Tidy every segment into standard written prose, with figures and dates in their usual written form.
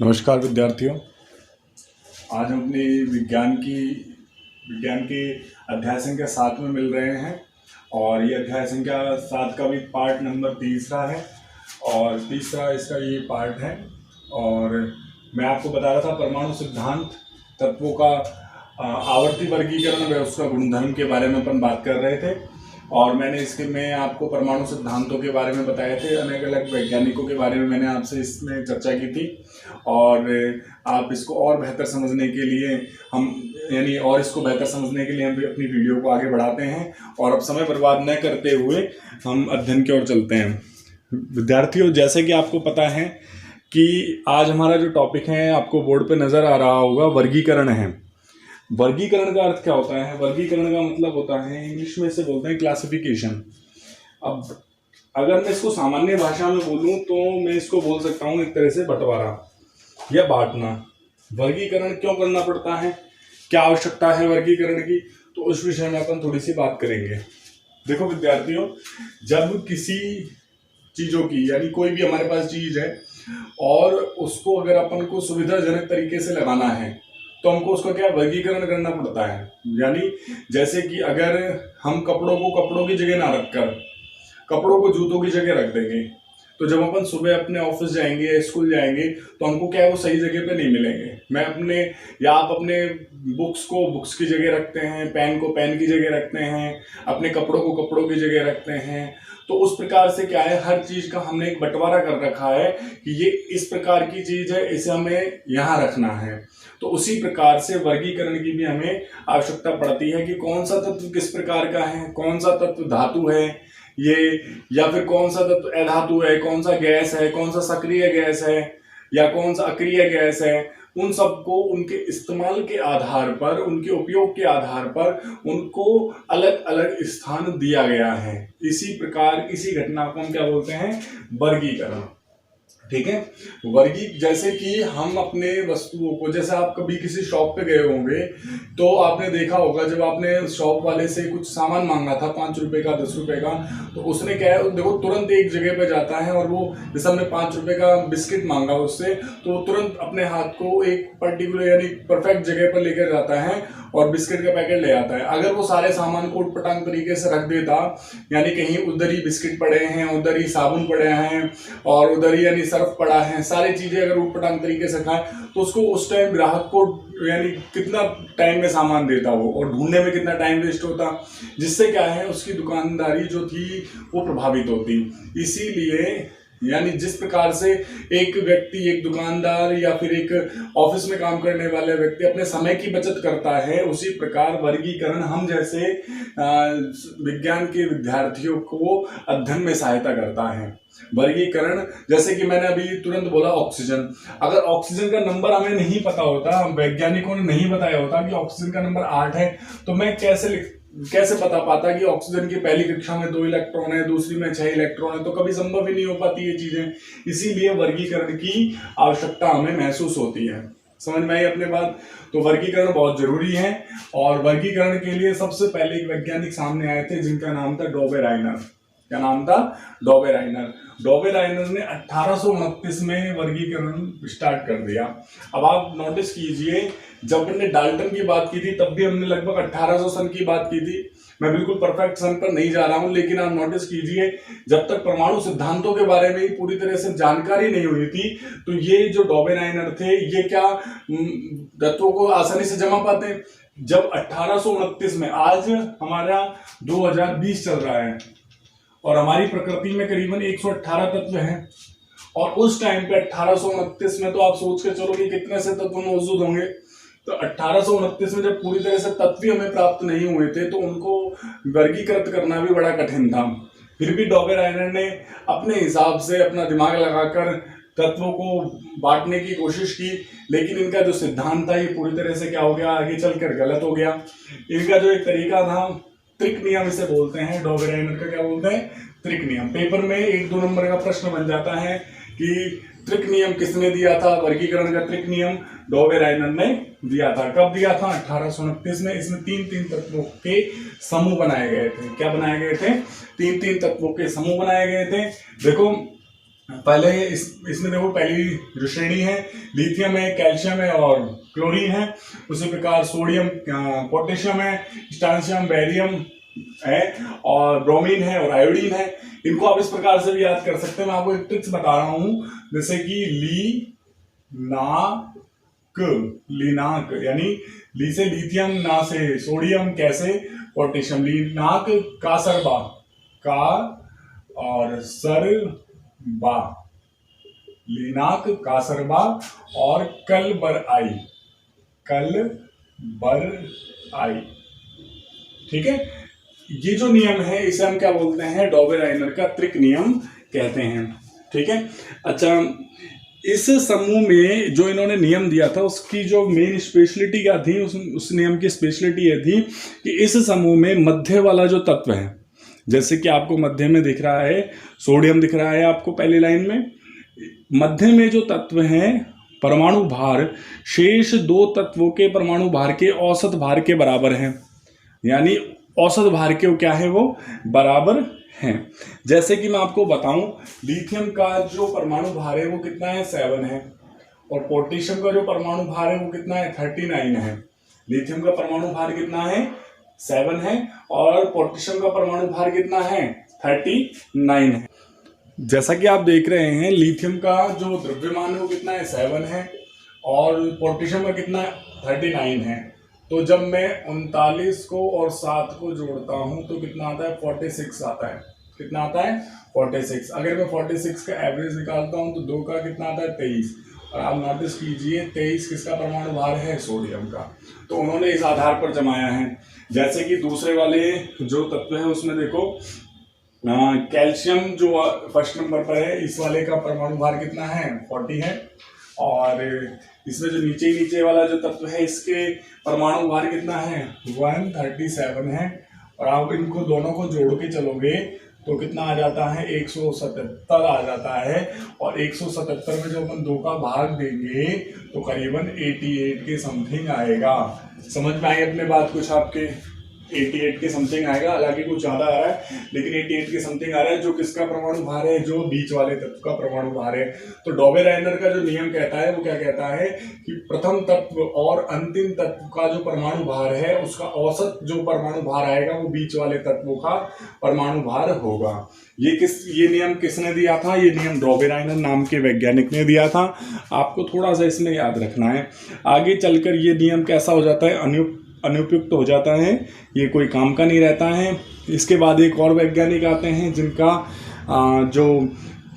नमस्कार विद्यार्थियों। आज हम अपनी विज्ञान के अध्याय संख्या 7 में मिल रहे हैं और ये अध्याय संख्या 7 का भी पार्ट नंबर 3 है और तीसरा इसका ये पार्ट है। और मैं आपको बता रहा था परमाणु सिद्धांत, तत्वों का आवर्ती वर्गीकरण व उसका गुणधर्म के बारे में अपन बात कर रहे थे। और मैं आपको परमाणु सिद्धांतों के बारे में बताए थे, अलग अलग वैज्ञानिकों के बारे में मैंने आपसे इसमें चर्चा की थी। और आप इसको और बेहतर समझने के लिए हम अपनी वीडियो को आगे बढ़ाते हैं और अब समय बर्बाद न करते हुए हम अध्ययन की ओर चलते हैं। विद्यार्थियों, जैसे कि आपको पता है कि आज हमारा जो टॉपिक है आपको बोर्ड पे नज़र आ रहा होगा, वर्गीकरण है। वर्गीकरण का अर्थ क्या होता है? वर्गीकरण का मतलब होता है, इंग्लिश में इसे बोलते हैं क्लासिफिकेशन। अब अगर मैं इसको सामान्य भाषा में बोलूं तो मैं इसको बोल सकता हूं एक तरह से बंटवारा या बांटना। वर्गीकरण क्यों करना पड़ता है, क्या आवश्यकता है वर्गीकरण की, तो उस विषय में अपन थोड़ी सी बात करेंगे। देखो विद्यार्थियों, जब किसी चीज़ों की यानी कोई भी हमारे पास चीज़ है और उसको अगर अपन को सुविधाजनक तरीके से लगाना है तो हमको उसका क्या वर्गीकरण करना पड़ता है। यानी जैसे कि अगर हम कपड़ों को कपड़ों की जगह ना रखकर कपड़ों को जूतों की जगह रख देंगे तो जब अपन सुबह अपने ऑफिस जाएंगे, स्कूल जाएंगे तो हमको क्या है वो सही जगह पे नहीं मिलेंगे। आप अपने बुक्स को बुक्स की जगह रखते हैं, पेन को पेन की जगह रखते हैं, अपने कपड़ों को कपड़ों की जगह रखते हैं। तो उस प्रकार से क्या है, हर चीज का हमने एक बंटवारा कर रखा है कि ये इस प्रकार की चीज है, इसे हमें यहाँ रखना है। तो उसी प्रकार से वर्गीकरण की भी हमें आवश्यकता पड़ती है कि कौन सा तत्व किस प्रकार का है, कौन सा तत्व धातु है ये, या फिर कौन सा तत्व अधातु है, कौन सा गैस है, कौन सा सक्रिय गैस है या कौन सा अक्रिय गैस है। उन सबको उनके इस्तेमाल के आधार पर, उनके उपयोग के आधार पर उनको अलग अलग स्थान दिया गया है। इसी प्रकार इसी घटना को हम क्या बोलते हैं, वर्गीकरण। ठीक है, जैसे कि हम अपने वस्तुओं को, जैसे आप कभी किसी शॉप पे गए होंगे तो आपने देखा होगा, जब आपने शॉप वाले से कुछ सामान मांगा था 5 रुपए का 10 रुपए का, तो उसने क्या है देखो तुरंत एक जगह पे जाता है और वो जैसे हमने 5 रुपए का बिस्किट मांगा उससे, तो तुरंत अपने हाथ को एक पर्टिकुलर यानी परफेक्ट जगह पर लेकर जाता है और बिस्किट का पैकेट ले आता है। अगर वो सारे सामान को उटपटांग तरीके से रख देता, यानी कहीं उधर ही बिस्किट पड़े हैं, उधर ही साबुन पड़े हैं और उधर ही यानी सर्फ पड़ा है, सारी चीजें अगर उटपटांग तरीके से खाए तो उसको उस टाइम ग्राहक को यानी कितना टाइम में सामान देता वो और ढूंढने में कितना टाइम वेस्ट होता, जिससे क्या है उसकी दुकानदारी जो थी वो प्रभावित होती। इसीलिए यानी जिस प्रकार से एक व्यक्ति, एक दुकानदार या फिर एक ऑफिस में काम करने वाले व्यक्ति अपने समय की बचत करता है, उसी प्रकार वर्गीकरण हम जैसे विज्ञान के विद्यार्थियों को अध्ययन में सहायता करता है। वर्गीकरण जैसे कि मैंने अभी तुरंत बोला ऑक्सीजन, अगर ऑक्सीजन का नंबर हमें नहीं पता होता, हम वैज्ञानिकों ने नहीं बताया होता कि ऑक्सीजन का नंबर 8 है, तो मैं कैसे पता पाता कि ऑक्सीजन की पहली कक्षा में 2 इलेक्ट्रॉन है, दूसरी में 6 इलेक्ट्रॉन है, तो कभी संभव ही नहीं हो पाती ये चीजें। इसीलिए वर्गीकरण की आवश्यकता हमें महसूस होती है। समझ में आई अपने बात? तो वर्गीकरण बहुत जरूरी है और वर्गीकरण के लिए सबसे पहले एक वैज्ञानिक सामने आए थे जिनका नाम था डॉबे-राइनर। क्या नाम था? डॉबे-राइनर। डॉबे-राइनर ने 1829 में वर्गीकरण स्टार्ट कर दिया। अब आप नोटिस कीजिए, जब हमने डाल्टन की बात की थी तब भी हमने लगभग 1800 सन की बात की थी। मैं बिल्कुल परफेक्ट सन पर नहीं जा रहा हूं, लेकिन आप नोटिस कीजिए, जब तक परमाणु सिद्धांतों के बारे में पूरी तरह से जानकारी नहीं हुई थी तो ये जो डॉबे-राइनर थे ये क्या तत्वों को आसानी से जमा पाते। जब 1829 में, आज हमारा 2020 चल रहा है और हमारी प्रकृति में करीबन 118 तत्व हैं, और उस टाइम पे 1829 में तो आप सोच के चलो कि कितने से तत्व मौजूद होंगे। तो 1829 में जब पूरी तरह से तत्व हमें प्राप्त नहीं हुए थे तो उनको वर्गीकृत करना भी बड़ा कठिन था। फिर भी डॉबे-राइनर ने अपने हिसाब से अपना दिमाग लगाकर तत्वों को बांटने की कोशिश की, लेकिन इनका जो सिद्धांत था ये पूरी तरह से क्या हो गया, आगे चलकर गलत हो गया। इनका जो एक तरीका था, त्रिक नियम इसे बोलते हैं, डॉबे-राइनर का क्या बोलते हैं, त्रिक नियम। पेपर में 1-2 नंबर का प्रश्न बन जाता है कि त्रिक नियम किसने दिया था, वर्गीकरण का त्रिक नियम डॉबे-राइनर ने दिया था। कब दिया था? 1829 में। इसमें 3-3 तत्वों के समूह बनाए गए थे। क्या बनाए गए थे? 3-3 तत्वों के समूह बनाए गए थे। देखो पहले इसमें देखो, पहली जो श्रेणी है लिथियम है, कैल्शियम है और क्लोरीन है। उसी प्रकार सोडियम, पोटेशियम है, स्ट्रोंशियम, बेरियम है और ब्रोमीन है और आयोडीन है। इनको आप इस प्रकार से भी याद कर सकते हैं। मैं आपको एक ट्रिक्स बता रहा हूं, जैसे कि लीनाक यानी ली से लिथियम, ना से सोडियम, कैसे पोटेशियम, लीनाक कासरबा का और सरबा, लीनाक कासरबा और कल बर आई। ठीक है, ये जो नियम है इसे हम क्या बोलते हैं, डॉबे-राइनर का त्रिक नियम कहते हैं। ठीक है, अच्छा, इस समूह में जो इन्होंने नियम दिया था उसकी जो मेन स्पेशलिटी क्या थी, उस नियम की स्पेशलिटी ये थी कि इस समूह में मध्य वाला जो तत्व है, जैसे कि आपको मध्य में दिख रहा है सोडियम, दिख रहा है आपको पहली लाइन में, मध्य में जो तत्व हैं परमाणु भार शेष दो तत्वों के परमाणु भार के औसत भार के बराबर है। यानी औसत भार के क्या है, वो बराबर हैं। जैसे कि मैं आपको बताऊं, लिथियम का जो परमाणु भार है वो कितना है, 7 है, और पोटेशियम का जो परमाणु भार है वो कितना है, 39 है। लिथियम का परमाणु भार कितना है, 7 है, और पोटेशियम का परमाणु भार कितना है, 39 है। जैसा कि आप देख रहे हैं, लिथियम का जो द्रव्यमान है वो कितना है, 7 है, और पोटेशियम का कितना है, 39 है। तो जब मैं 39 को और 7 को जोड़ता हूं तो कितना आता है, 46 आता है। कितना आता है, 46। अगर मैं 46 का एवरेज निकालता हूं तो 2 का कितना आता है, 23। और आप नोटिस कीजिए 23 किसका परमाणु भार है, सोडियम का। तो उन्होंने इस आधार पर जमाया है। जैसे कि दूसरे वाले जो तत्व है उसमें देखो, कैल्शियम जो फर्स्ट नंबर पर है, इस वाले का परमाणु भार कितना है, 40 है, और इसमें जो नीचे वाला जो तत्व है इसके परमाणु भार कितना है, 137 है। और आप इनको दोनों को जोड़ के चलोगे तो कितना आ जाता है, 177 आ जाता है। और 177 में जो अपन 2 का भाग देंगे तो करीबन 88 के समथिंग आएगा। समझ में आई अपने बात कुछ आपके, 88 के समथिंग आएगा। हालांकि कुछ ज्यादा आ रहा है लेकिन 88 के समथिंग आ रहा है, जो किसका परमाणु भार है, जो बीच वाले तत्व का परमाणु भार है। तो डॉबे-राइनर का जो नियम कहता है वो क्या कहता है कि प्रथम तत्व और अंतिम तत्व का जो परमाणु भार है उसका औसत जो परमाणु भार आएगा वो बीच वाले तत्वों का परमाणु भार होगा। ये नियम किसने दिया था, ये नियम डॉबे-राइनर नाम के वैज्ञानिक ने दिया था। आपको थोड़ा सा इसमें याद रखना है। आगे चलकर ये नियम कैसा हो जाता है, अनुपयुक्त हो जाता है, ये कोई काम का नहीं रहता है। इसके बाद एक और वैज्ञानिक आते हैं जिनका जो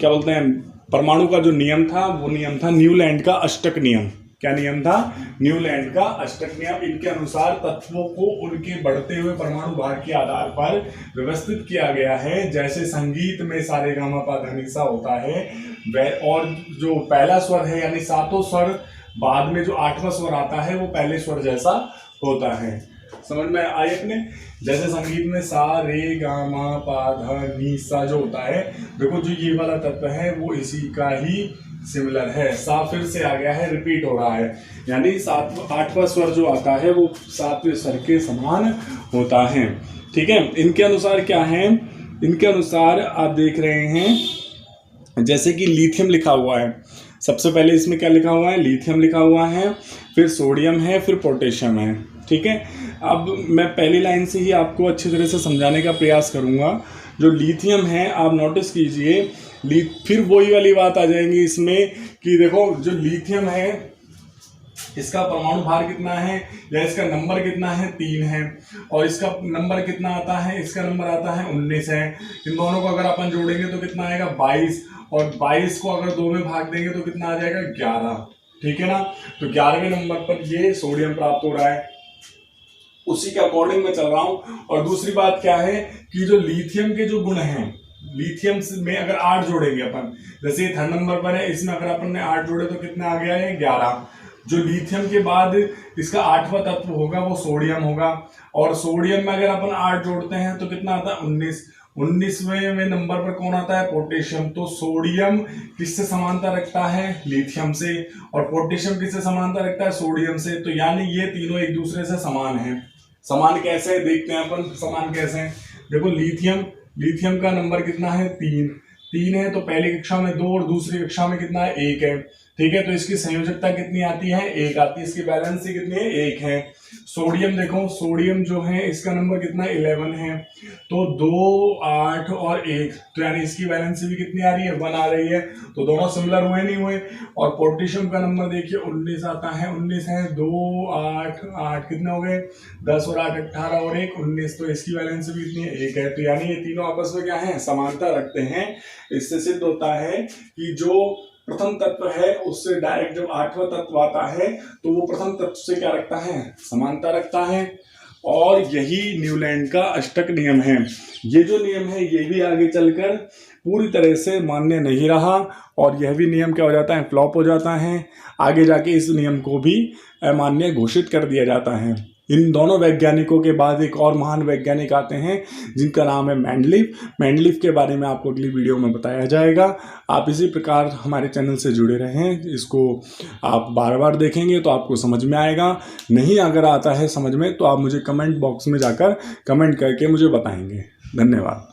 क्या बोलते हैं, परमाणु का जो नियम था वो नियम था न्यूलैंड का अष्टक नियम। क्या नियम था, न्यूलैंड का अष्टक नियम। इनके अनुसार तत्वों को उनके बढ़ते हुए परमाणु भार के आधार पर व्यवस्थित किया गया है। जैसे संगीत में सारे गामा पा धा नी सा होता है, और जो पहला स्वर है यानी 7 स्वर, बाद में जो 8वां स्वर आता है वो पहले स्वर जैसा होता है। समझ में आई अपने, जैसे संगीत में सा रे गा मा पा धा नी सा जो होता है, देखो जो ये वाला तत्व है वो इसी का ही सिमिलर है। सा फिर से आ गया है, रिपीट हो रहा है, यानी 8वां स्वर जो आता है वो 7वें स्वर के समान होता है। ठीक है, इनके अनुसार क्या है, इनके अनुसार आप देख रहे हैं जैसे कि लिथियम लिखा हुआ है, सबसे पहले इसमें क्या लिखा हुआ है, लिथियम लिखा हुआ है, फिर सोडियम है, फिर पोटेशियम है। ठीक है, अब मैं पहली लाइन से ही आपको अच्छी तरह से समझाने का प्रयास करूंगा। जो लिथियम है आप नोटिस कीजिए, फिर वही वाली बात आ जाएंगी इसमें कि देखो जो लिथियम है इसका परमाणु भार कितना है या इसका नंबर कितना है, 3 है, और इसका नंबर कितना आता है, इसका नंबर आता है 19 है। इन दोनों को अगर अपन जोड़ेंगे तो कितना आएगा, 22, और 22 को अगर 2 में भाग देंगे तो कितना आ जाएगा, 11। ठीक है ना, तो 11वें नंबर पर ये सोडियम प्राप्त हो रहा है, उसी के अकॉर्डिंग मैं चल रहा हूं। और दूसरी बात क्या है कि जो लिथियम के जो गुण हैं, लिथियम में अगर 8 जोड़ेंगे अपन, जैसे ये 3rd नंबर पर है, इसमें अगर अपन ने 8 जोड़े तो कितना आ गया है, 11। जो लिथियम के बाद इसका 8वां तत्व होगा वो सोडियम होगा, और सोडियम में अगर अपन 8 जोड़ते हैं तो कितना आता है, 19। 19वें नंबर पर कौन आता है, पोटेशियम। तो सोडियम किससे समानता रखता है, लिथियम से, और पोटेशियम किससे समानता रखता है, सोडियम से। तो यानी ये तीनों एक दूसरे से समान हैं। समान कैसे देखते हैं अपन, समान कैसे, देखो लिथियम का नंबर कितना है, 3। 3 है, तो पहली कक्षा में 2 और दूसरी कक्षा में कितना है, 1 है। ठीक है, तो इसकी संयोजकता कितनी आती है, 1 आती है। इसकी बैलेंसी कितनी है, 1 है। सोडियम देखो, सोडियम जो है इसका नंबर कितना 11 है, तो 2, 8 और 1, तो यानी इसकी बैलेंसी भी कितनी आ रही है, 1 आ रही है। तो दोनों सिमिलर हुए नहीं हुए। और पोटेशियम का नंबर देखिए 19 आता है, 19 है, 2, 8, 8 कितने हो गए, 10 और 8 18 और 1 19, तो इसकी बैलेंसी भी कितनी है, 1 है। तो यानी ये तीनों आपस में क्या है, समानता रखते हैं। इससे सिद्ध होता है कि जो प्रथम तत्व है उससे डायरेक्ट जब 8वां तत्व आता है तो वो प्रथम तत्व से क्या रखता है, समानता रखता है। और यही न्यूलैंड का अष्टक नियम है। ये जो नियम है ये भी आगे चलकर पूरी तरह से मान्य नहीं रहा, और यह भी नियम क्या हो जाता है, फ्लॉप हो जाता है। आगे जाके इस नियम को भी अमान्य घोषित कर दिया जाता है। इन दोनों वैज्ञानिकों के बाद एक और महान वैज्ञानिक आते हैं जिनका नाम है मेंडलीफ। मेंडलीफ के बारे में आपको अगली वीडियो में बताया जाएगा। आप इसी प्रकार हमारे चैनल से जुड़े रहें, इसको आप बार बार देखेंगे तो आपको समझ में आएगा। नहीं अगर आता है समझ में तो आप मुझे कमेंट बॉक्स में जाकर कमेंट करके मुझे बताएंगे। धन्यवाद।